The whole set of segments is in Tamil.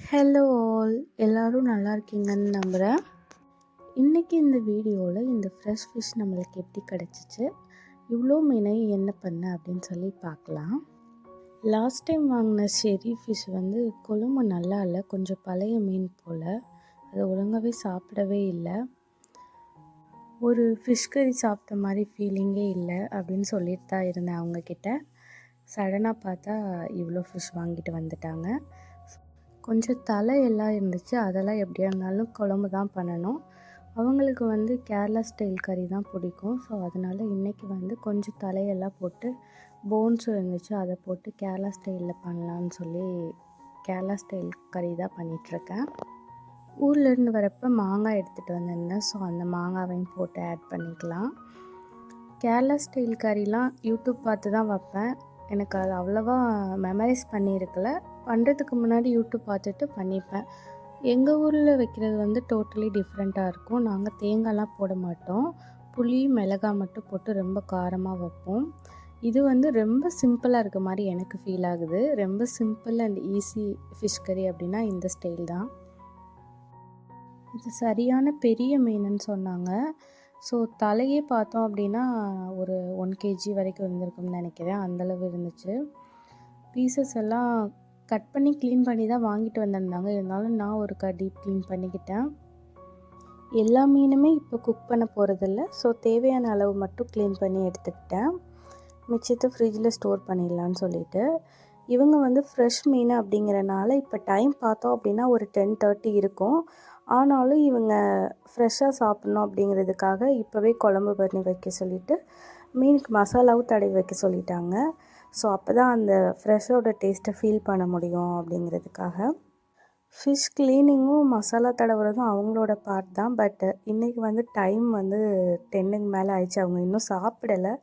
ஹலோ ஆல், எல்லோரும் நல்லா இருக்கீங்கன்னு நம்புகிறேன். இன்றைக்கி இந்த வீடியோவில் இந்த ஃப்ரெஷ் ஃபிஷ் நம்மளுக்கு எப்படி கிடச்சிச்சு, இவ்வளோ மீனை என்ன பண்ண அப்படின்னு சொல்லி பார்க்கலாம். லாஸ்ட் டைம் வாங்கின ஷெரி ஃபிஷ் குழம்பு நல்லா இல்லை, கொஞ்சம் பழைய மீன் போல். அதை ஒழுங்காகவே சாப்பிடவே இல்லை. ஒரு ஃபிஷ் கறி சாப்பிட்ட மாதிரி ஃபீலிங்கே இல்லை அப்படின்னு சொல்லிட்டு தான் இருந்தேன் அவங்கக்கிட்ட. சடனாக பார்த்தா இவ்வளோ ஃபிஷ் வாங்கிட்டு வந்துட்டாங்க. கொஞ்சம் தலை எல்லாம் இருந்துச்சு, அதெல்லாம் எப்படியா இருந்தாலும் குழம்பு தான் பண்ணணும். அவங்களுக்கு கேரளா ஸ்டைல் கறி தான் பிடிக்கும். ஸோ அதனால் இன்றைக்கி கொஞ்சம் தலையெல்லாம் போட்டு போன்ஸும் இருந்துச்சு, அதை போட்டு கேரளா ஸ்டைலில் பண்ணலான்னு சொல்லி கேரளா ஸ்டைல் கறி தான் பண்ணிகிட்ருக்கேன். ஊர்லேருந்து வரப்போ மாங்காய் எடுத்துகிட்டு வந்திருந்தேன். ஸோ அந்த மாங்காவையும் போட்டு ஆட் பண்ணிக்கலாம். கேரளா ஸ்டைல் கறிலாம் யூடியூப் பார்த்து தான் வைப்பேன். எனக்கு அது அவ்வளோவா மெமரைஸ் பண்ணியிருக்கல. பண்ணுறதுக்கு முன்னாடி யூடியூப் பார்த்துட்டு பண்ணிப்பேன். எங்கள் ஊரில் வைக்கிறது டோட்டலி டிஃப்ரெண்ட்டாக இருக்கும். நாங்கள் தேங்காய்லாம் போட மாட்டோம், புளி மிளகாய் மட்டும் போட்டு ரொம்ப காரமாக வைப்போம். இது ரொம்ப சிம்பிளாக இருக்க மாதிரி எனக்கு ஃபீல் ஆகுது. ரொம்ப சிம்பிள் அண்ட் ஈஸி ஃபிஷ் கறி அப்படின்னா இந்த ஸ்டைல் தான். இது சரியான பெரிய மீனுன்னு சொன்னாங்க. ஸோ தலையே பார்த்தோம் அப்படின்னா ஒரு 1 kg வரைக்கும் இருந்திருக்கும்னு நினைக்கிறேன், அந்தளவு இருந்துச்சு. பீசஸ் எல்லாம் கட் பண்ணி க்ளீன் பண்ணி தான் வாங்கிட்டு வந்திருந்தாங்க. இருந்தாலும் நான் ஒரு டீப் க்ளீன் பண்ணிக்கிட்டேன். எல்லா மீனுமே இப்போ குக் பண்ண போகிறதில்ல. ஸோ தேவையான அளவு மட்டும் க்ளீன் பண்ணி எடுத்துக்கிட்டேன். மிச்சத்தை ஃப்ரிட்ஜில் ஸ்டோர் பண்ணிடலான்னு சொல்லிவிட்டு. இவங்க ஃப்ரெஷ் மீன் அப்படிங்கிறனால இப்போ டைம் பார்த்தோம் அப்படின்னா ஒரு 10:30 இருக்கும். ஆனாலும் இவங்க ஃப்ரெஷ்ஷாக சாப்பிட்ணும் அப்படிங்கிறதுக்காக இப்போவே குழம்பு பண்ணி வைக்க சொல்லிவிட்டு மீனுக்கு மசாலாவும் தடவி வைக்க சொல்லிட்டாங்க. ஸோ அப்போ தான் அந்த ஃப்ரெஷ்ஷோட டேஸ்ட்டை ஃபீல் பண்ண முடியும் அப்படிங்கிறதுக்காக. ஃபிஷ் க்ளீனிங்கும் மசாலா தடவுறதும் அவங்களோட பார்ட் தான். பட் இன்றைக்கி டைம் 10க்கு மேலே ஆயிடுச்சு. அவங்க இன்னும் சாப்பிடலை.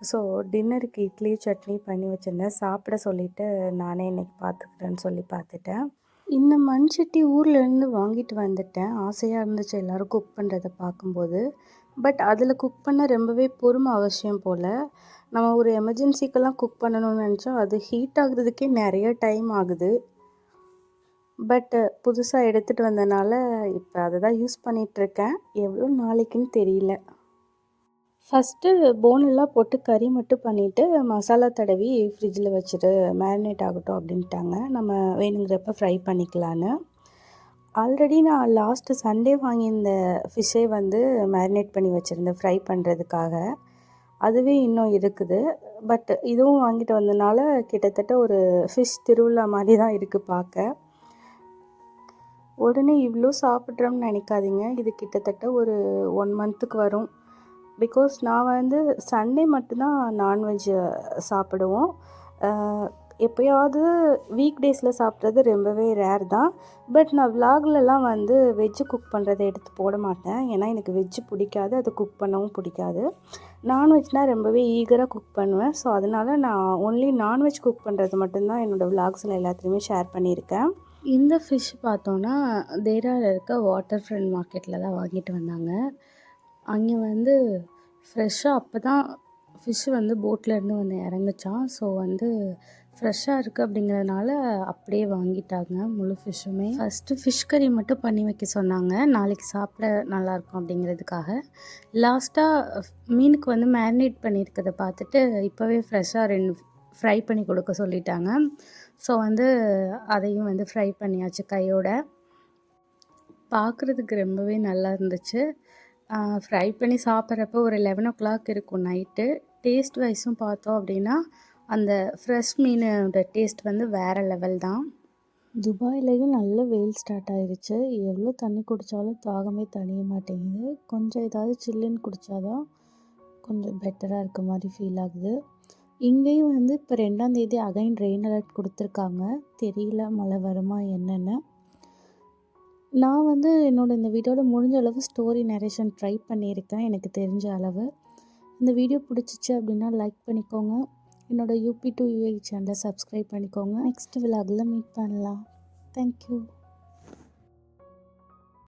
ஸோ டின்னருக்கு இட்லி சட்னி பண்ணி வச்சுருந்தேன். சாப்பிட சொல்லிவிட்டு நானே இன்றைக்கி பார்த்துக்கிறேன்னு சொல்லி பார்த்துட்டேன். இந்த மண்சட்டி ஊர்லேருந்து வாங்கிட்டு வந்துட்டேன். ஆசையாக இருந்துச்சு எல்லோரும் குக் பண்ணுறதை பார்க்கும்போது. பட் அதில் குக் பண்ண ரொம்பவே பொறுமை அவசியம் போல். நம்ம ஒரு எமர்ஜென்சிக்கெல்லாம் குக் பண்ணணும்னு நினச்சா அது ஹீட் ஆகுறதுக்கே நிறைய டைம் ஆகுது. பட்டு புதுசாக எடுத்துகிட்டு வந்தனால இப்போ அதை தான் யூஸ் பண்ணிகிட்ருக்கேன். எவ்வளோ நாளைக்குன்னு தெரியல. ஃபஸ்ட்டு போனெல்லாம் போட்டு கறி மட்டும் பண்ணிவிட்டு மசாலா தடவி ஃப்ரிட்ஜில் வச்சுட்டு மேரினேட் ஆகட்டும் அப்படின்ட்டாங்க. நம்ம வேணுங்கிறப்ப ஃப்ரை பண்ணிக்கலான்னு. ஆல்ரெடி நான் லாஸ்ட்டு சண்டே வாங்கியிருந்த ஃபிஷ்ஷே மேரினேட் பண்ணி வச்சுருந்தேன் ஃப்ரை பண்ணுறதுக்காக. அதுவே இன்னும் இருக்குது. பட் இதுவும் வாங்கிட்டு வந்தனால கிட்டத்தட்ட ஒரு ஃபிஷ் திருவிழா மாதிரி தான் இருக்குது பார்க்க. உடனே இவ்வளோ சாப்பிட்றோம்னு நினைக்காதீங்க. இது கிட்டத்தட்ட ஒரு 1 மந்த்துக்கு வரும். பிகாஸ் நான் சண்டே மட்டும்தான் நான்வெஜ் சாப்பிடுவோம். எப்போயாவது வீக் டேஸில் சாப்பிட்றது ரொம்பவே ரேர் தான். பட் நான் விலாக்லலாம் வெஜ்ஜு குக் பண்ணுறதை எடுத்து போட மாட்டேன். ஏன்னா எனக்கு வெஜ்ஜு பிடிக்காது, அது குக் பண்ணவும் பிடிக்காது. நான்வெஜ்னால் ரொம்பவே ஈகராக குக் பண்ணுவேன். ஸோ அதனால் நான் ஒன்லி நான்வெஜ் குக் பண்ணுறது மட்டும்தான் என்னோடய விலாக்ஸில் எல்லாத்துலேயுமே ஷேர் பண்ணியிருக்கேன். இந்த ஃபிஷ் பார்த்தோன்னா தேராவில் இருக்க வாட்டர் ஃப்ரண்ட் மார்க்கெட்டில் தான் வாங்கிட்டு வந்தாங்க. அங்கே ஃப்ரெஷ்ஷாக அப்போ தான் ஃபிஷ்ஷு போட்லேருந்து இறங்குச்சான். ஸோ ஃப்ரெஷ்ஷாக இருக்குது அப்படிங்கிறதுனால அப்படியே வாங்கிட்டாங்க முழு ஃபிஷ்ஷுமே. ஃபஸ்ட்டு ஃபிஷ் கறி மட்டும் பண்ணி வைக்க சொன்னாங்க, நாளைக்கு சாப்பிட நல்லாயிருக்கும் அப்படிங்கிறதுக்காக. லாஸ்ட்டாக மீனுக்கு மேரினேட் பண்ணியிருக்கிறத பார்த்துட்டு இப்போவே ஃப்ரெஷ்ஷாக 2 ஃப்ரை பண்ணி கொடுக்க சொல்லிட்டாங்க. ஸோ அதையும் ஃப்ரை பண்ணியாச்சு கையோட. பார்க்குறதுக்கு ரொம்பவே நல்லா இருந்துச்சு. ஃப்ரை பண்ணி சாப்பிட்றப்ப ஒரு 11 o'clock இருக்கும் நைட்டு. டேஸ்ட் வைஸும் பார்த்தோம் அப்படின்னா அந்த ஃப்ரெஷ் மீனோட டேஸ்ட் வேறு லெவல் தான். துபாயிலையும் நல்ல வெயில் ஸ்டார்ட் ஆகிடுச்சு. எவ்வளோ தண்ணி குடித்தாலும் தாகமே தணிய மாட்டேங்குது. கொஞ்சம் ஏதாவது சில்லுன்னு குடித்தாதான் கொஞ்சம் பெட்டராக இருக்க மாதிரி ஃபீல் ஆகுது. இங்கேயும் இப்போ 2ஆம் தேதி அகைன் ரெயின் அலர்ட் கொடுத்துருக்காங்க. தெரியல மழை வருமா என்னென்னு. நான் இந்த வீடியோவில் முடிஞ்ச அளவு ஸ்டோரி நரேஷன் ட்ரை பண்ணியிருக்கேன் எனக்கு தெரிஞ்ச அளவு. இந்த வீடியோ பிடிச்சிச்சு அப்படின்னா லைக் பண்ணிக்கோங்க. என்னோடய UP to UAE சேனலை சப்ஸ்கிரைப் பண்ணிக்கோங்க. நெக்ஸ்ட் விலாகில் மீட் பண்ணலாம். தேங்க்யூ.